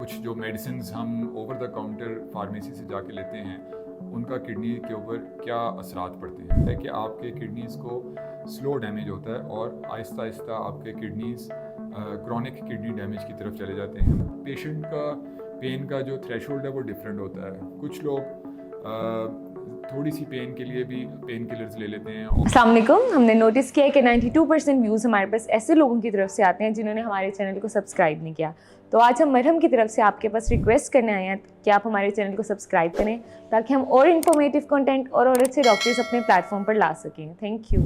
कुछ जो मेडिसिन्स हम ओवर द काउंटर फार्मेसी से जाके लेते हैं उनका किडनी के ऊपर क्या असरात पड़ते हैं। है कि आपके किडनीज़ को स्लो डैमेज होता है और आहिस्ता आहिस्ता आपके किडनीज़ क्रॉनिक किडनी डैमेज की तरफ चले जाते हैं। पेशेंट का पेन का जो थ्रेशोल्ड है वो डिफरेंट होता है। कुछ लोग थोड़ी सी पेन के लिए भी पेन किलर्स ले लेते हैं। अस्सलाम वालेकुम। हमने नोटिस किया है कि 92% व्यूज़ हमारे पास ऐसे लोगों की तरफ से आते हैं जिन्होंने हमारे चैनल को सब्सक्राइब नहीं किया। तो आज हम मरहम की तरफ से आपके पास रिक्वेस्ट करने आए हैं कि आप हमारे चैनल को सब्सक्राइब करें ताकि हम और इन्फॉर्मेटिव कंटेंट और अच्छे डॉक्टर्स अपने प्लेटफॉर्म पर ला सकें। Thank you.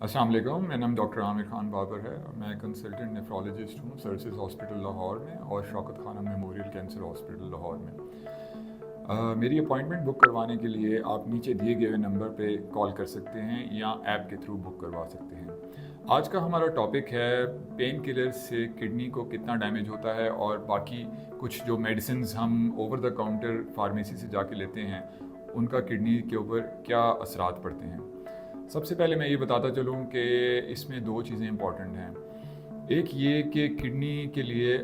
अस्सलाम वालेकुम, मेरा नाम डॉक्टर आमिर खान बाबर है। मैं कंसल्टेंट नेफ्रोलॉजिस्ट हूँ सर्विसेज हॉस्पिटल लाहौर में और शौकत खाना मेमोरियल कैंसर हॉस्पिटल लाहौर में। मेरी अपॉइंटमेंट बुक करवाने के लिए आप नीचे दिए गए नंबर पे कॉल कर सकते हैं या ऐप के थ्रू बुक करवा सकते हैं। आज का हमारा टॉपिक है पेन किलर से किडनी को कितना डैमेज होता है और बाकी कुछ जो मेडिसिन्स हम ओवर द काउंटर फार्मेसी से जाके लेते हैं उनका किडनी के ऊपर क्या असरात पड़ते हैं। सबसे पहले मैं ये बताता चलूँ कि इसमें दो चीज़ें इंपॉर्टेंट हैं। एक ये कि किडनी के लिए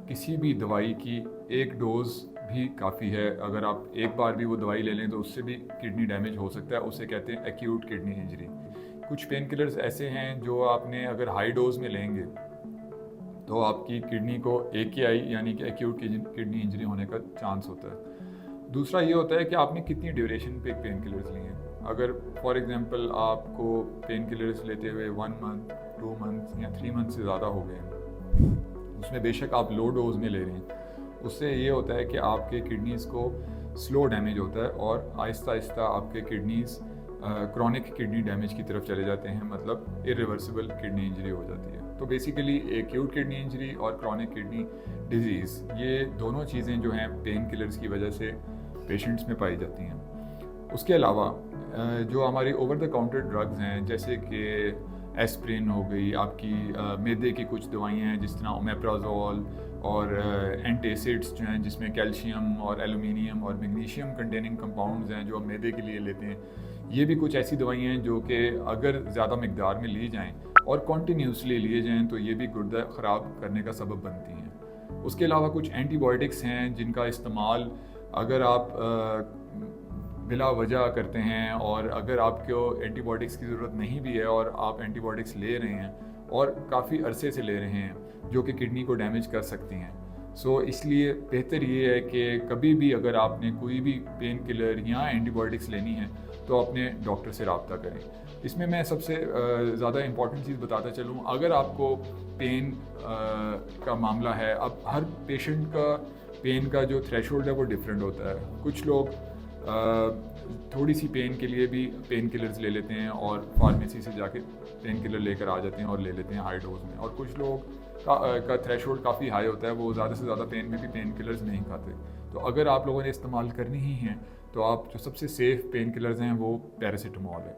किसी भी दवाई की एक डोज़ भी काफ़ी है। अगर आप एक बार भी वो दवाई ले लें तो उससे भी किडनी डैमेज हो सकता है। उसे कहते हैं एक्यूट किडनी इंजरी। कुछ पेन किलर्स ऐसे हैं जो आपने अगर हाई डोज में लेंगे तो आपकी किडनी को AKI यानी कि एक्यूट किडनी इंजरी होने का चांस होता है। दूसरा ये होता है कि आपने कितनी ड्यूरेशन पे पेन किलर्स लिए हैं। अगर फॉर एग्जांपल आपको पेन किलर्स लेते हुए 1 मंथ 2 मंथ या 3 मंथ से ज़्यादा हो गए हैं, उसमें बेशक आप लो डोज में ले रहे हैं, उससे ये होता है कि आपके किडनीज़ को स्लो डैमेज होता है और आहिस्ता आहिस्ता आपके किडनीज़ क्रॉनिक किडनी डैमेज की तरफ चले जाते हैं, मतलब इरिवर्सिबल किडनी इंजरी हो जाती है। तो बेसिकली एक्यूट किडनी इंजरी और क्रॉनिक किडनी डिजीज़, ये दोनों चीज़ें जो हैं पेन किलर्स की वजह से पेशेंट्स में पाई जाती हैं। उसके अलावा जो हमारी ओवर द काउंटर ड्रग्स हैं जैसे कि एस्प्रिन हो गई, आपकी मैदे की कुछ दवाइयाँ हैं जिस तरह ओमेप्राजोल और एंटासिड्स जो हैं जिसमें कैल्शियम और एलुमिनियम और मैग्नीशियम कंटेनिंग कंपाउंड्स हैं जो हम मैदे के लिए लेते हैं, ये भी कुछ ऐसी दवाइयाँ हैं जो कि अगर ज़्यादा मिकदार में ली जाएँ और कॉन्टीन्यूसली लिए जाएँ तो ये भी गुर्दा ख़राब करने का सबब बनती हैं। उसके अलावा कुछ एंटीबायोटिक्स हैं जिनका इस्तेमाल अगर आप बिला वजह करते हैं और अगर आपको एंटीबायोटिक्स की ज़रूरत नहीं भी है और आप एंटीबायोटिक्स ले रहे हैं और काफ़ी अरसे से ले रहे हैं जो कि किडनी को डैमेज कर सकती हैं। सो इसलिए बेहतर ये है कि कभी भी अगर आपने कोई भी पेन किलर या एंटीबायोटिक्स लेनी है तो अपने डॉक्टर से रब्ता करें। इसमें मैं सबसे ज़्यादा इम्पॉर्टेंट चीज़ बताता चलूँ, अगर आपको पेन का मामला है, अब हर पेशेंट का पेन का जो थ्रेशोल्ड है वो डिफरेंट होता है। कुछ लोग थोड़ी सी पेन के लिए भी पेन किलर्स ले लेते हैं और फार्मेसी से जाके पेन किलर लेकर आ जाते हैं और ले लेते हैं हाई डोज में। और कुछ लोग का थ्रेशोल्ड काफ़ी हाई होता है, वो ज़्यादा से ज़्यादा पेन में भी पेन किलर्स नहीं खाते। तो अगर आप लोगों ने इस्तेमाल करनी ही हैं तो आप जो सबसे सेफ़ पेन किलर्स हैं वो पैरासीटामोल है।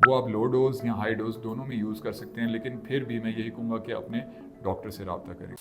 वो आप लो डोज़ या हाई डोज़ दोनों में यूज़ कर सकते हैं, लेकिन फिर भी मैं यही कहूँगा कि अपने डॉक्टर से रब्ता करें।